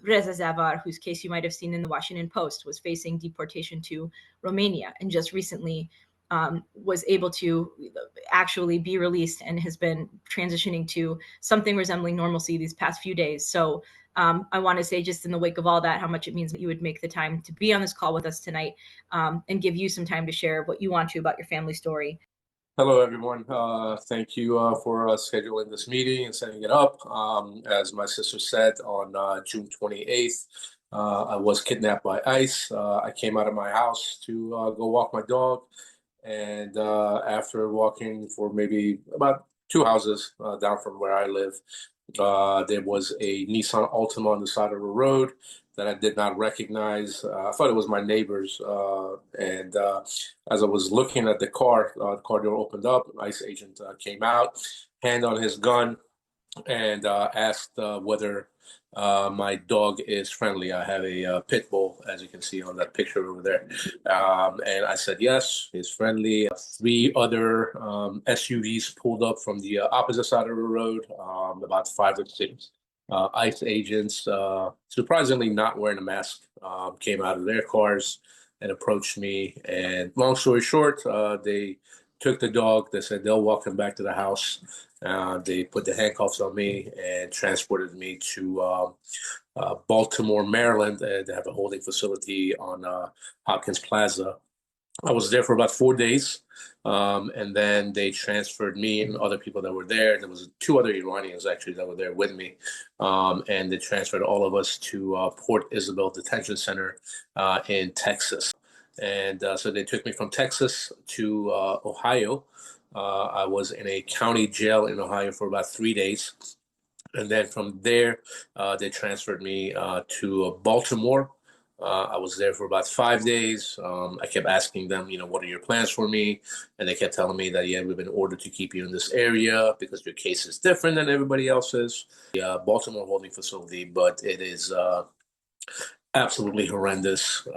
Reza Zavvar, whose case you might have seen in the Washington Post, was facing deportation to Romania and just recently was able to actually be released and has been transitioning to something resembling normalcy these past few days. So I want to say, just in the wake of all that, how much it means that you would make the time to be on this call with us tonight, and give you some time to share what you want to about your family story. Hello, everyone. Thank you for scheduling this meeting and setting it up. As my sister said, on June 28th, I was kidnapped by ICE. I came out of my house to go walk my dog. And after walking for maybe about 2 houses down from where I live, there was a Nissan Altima on the side of the road that I did not recognize. I thought it was my neighbor's. And as I was looking at the car door opened up. An ICE agent came out, hand on his gun, and asked whether my dog is friendly. I have a pit bull, as you can see on that picture over there. And I said, yes, he's friendly. 3 other SUVs pulled up from the opposite side of the road, about 5 or 6 ICE agents, surprisingly not wearing a mask, came out of their cars and approached me. And long story short, they took the dog. They said they'll walk him back to the house. They put the handcuffs on me and transported me to Baltimore, Maryland. They have a holding facility on Hopkins Plaza. I was there for about 4 days, and then they transferred me and other people that were there. There was 2 other Iranians actually that were there with me, and they transferred all of us to Port Isabel Detention Center in Texas. And so they took me from Texas to Ohio. I was in a county jail in Ohio for about 3 days. And then from there, they transferred me to Baltimore. I was there for about 5 days. I kept asking them, what are your plans for me? And they kept telling me that, yeah, we've been ordered to keep you in this area because your case is different than everybody else's. The Baltimore holding facility, but it is absolutely horrendous.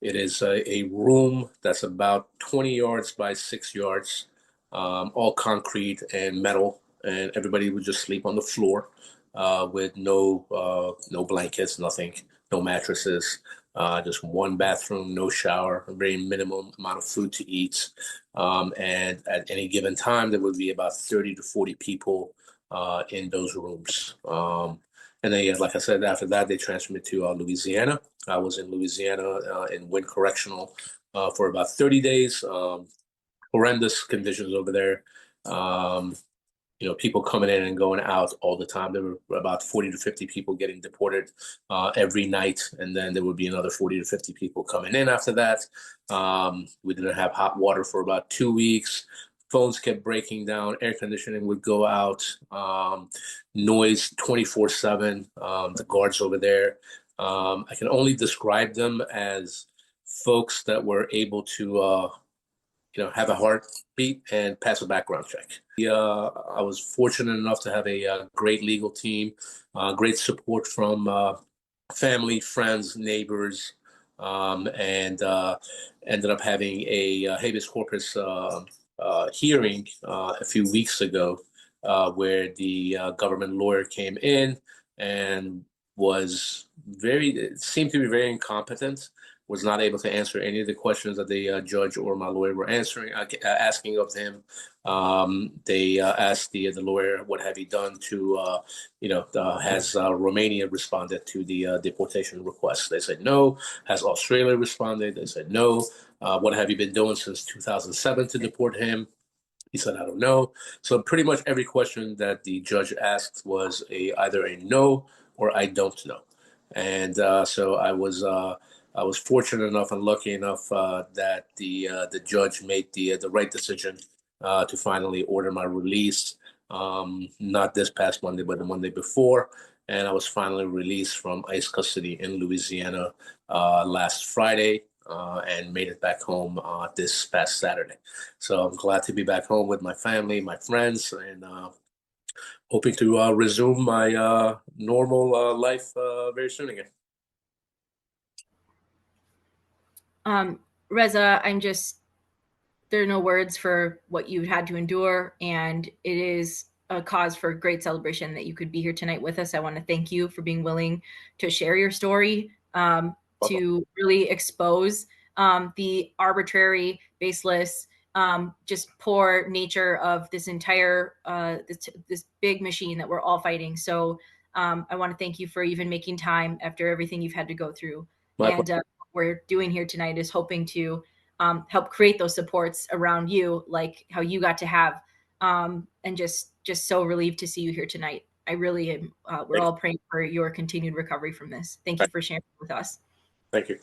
It is a room that's about 20 yards by 6 yards, all concrete and metal, and everybody would just sleep on the floor with no blankets, nothing, no mattresses, just one bathroom, no shower, a very minimum amount of food to eat. And at any given time, there would be about 30 to 40 people in those rooms. And then, like I said, after that, they transferred me to Louisiana. I was in Louisiana in Wynn Correctional for about 30 days. Horrendous conditions over there. People coming in and going out all the time. There were about 40 to 50 people getting deported every night. And then there would be another 40 to 50 people coming in after that. We didn't have hot water for about 2 weeks. Phones kept breaking down. Air conditioning would go out. Noise 24/7. The guards over there, I can only describe them as folks that were able to have a heartbeat and pass a background check. I was fortunate enough to have a great legal team, great support from family, friends, neighbors, and ended up having a habeas corpus hearing a few weeks ago where the government lawyer came in and seemed to be very incompetent, was not able to answer any of the questions that the judge or my lawyer were asking of him. They asked the lawyer, what have you done to, has Romania responded to the deportation request? They said no. Has Australia responded? They said no. What have you been doing since 2007 to deport him? He said, I don't know. So pretty much every question that the judge asked was either a no or I don't know. And so I was fortunate enough and lucky enough that the judge made the right decision to finally order my release. Not this past Monday, but the Monday before. And I was finally released from ICE custody in Louisiana last Friday. And made it back home this past Saturday. So I'm glad to be back home with my family, my friends, and hoping to resume my normal life very soon again. Reza, there are no words for what you've had to endure, and it is a cause for great celebration that you could be here tonight with us. I want to thank you for being willing to share your story, to really expose the arbitrary, baseless, just poor nature of this entire this big machine that we're all fighting. So I want to thank you for even making time after everything you've had to go through. And what we're doing here tonight is hoping to help create those supports around you, like how you got to have, and just so relieved to see you here tonight. I really am. We're all praying for your continued recovery from this. Thank you for sharing with us. Thank you.